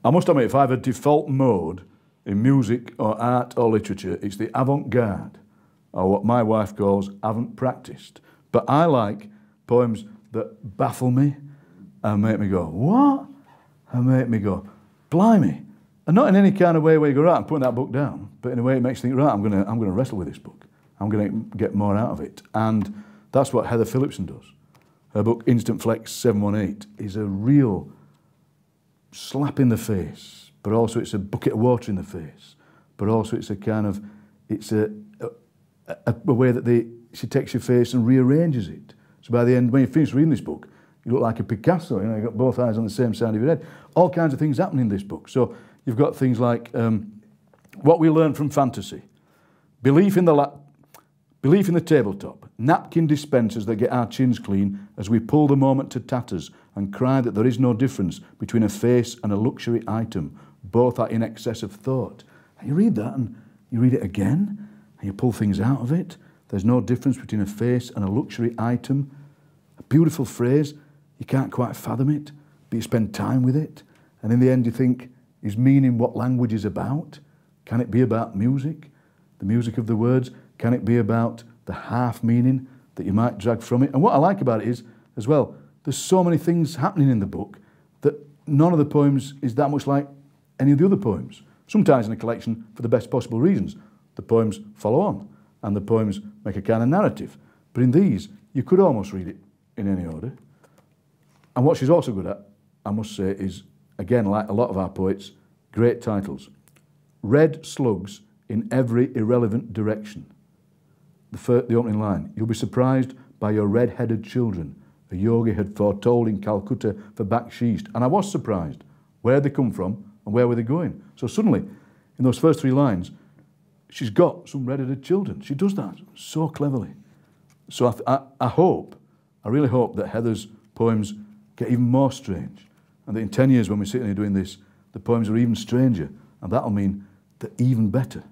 I must admit, if I have a default mode in music or art or literature, it's the avant-garde, or what my wife calls haven't-practiced. But I like poems that baffle me and make me go, what? And make me go, blimey. And not in any kind of way where you go, right, I'm putting that book down, but in a way it makes you think, right, I'm gonna wrestle with this book. I'm gonna get more out of it. And that's what Heather Phillipson does. Her book, Instant Flex 718, is a real slap in the face, but also it's a bucket of water in the face, but also it's a kind of, it's a way that she takes your face and rearranges it. So by the end, when you finish reading this book, you look like a Picasso, you know, you've got both eyes on the same side of your head. All kinds of things happen in this book. So you've got things like what we learn from fantasy, belief in the tabletop, napkin dispensers that get our chins clean as we pull the moment to tatters and cry that there is no difference between a face and a luxury item. Both are in excess of thought. And you read that and you read it again and you pull things out of it. There's no difference between a face and a luxury item. A beautiful phrase, you can't quite fathom it, but you spend time with it. And in the end you think, is meaning what language is about? Can it be about music? The music of the words? Can it be about the half meaning that you might drag from it? And what I like about it is, as well, there's so many things happening in the book that none of the poems is that much like any of the other poems. Sometimes in a collection for the best possible reasons. The poems follow on and the poems make a kind of narrative. But in these, you could almost read it in any order. And what she's also good at, I must say, is, again, like a lot of our poets, great titles. Red slugs in every irrelevant direction. The opening line, you'll be surprised by your red-headed children. A yogi had foretold in Calcutta for baksheesh. And I was surprised where they come from and where were they going. So suddenly, in those first three lines, she's got some red-headed children. She does that so cleverly. So I really hope that Heather's poems get even more strange. And that in 10 years when we're sitting here doing this, the poems are even stranger. And that'll mean they're even better.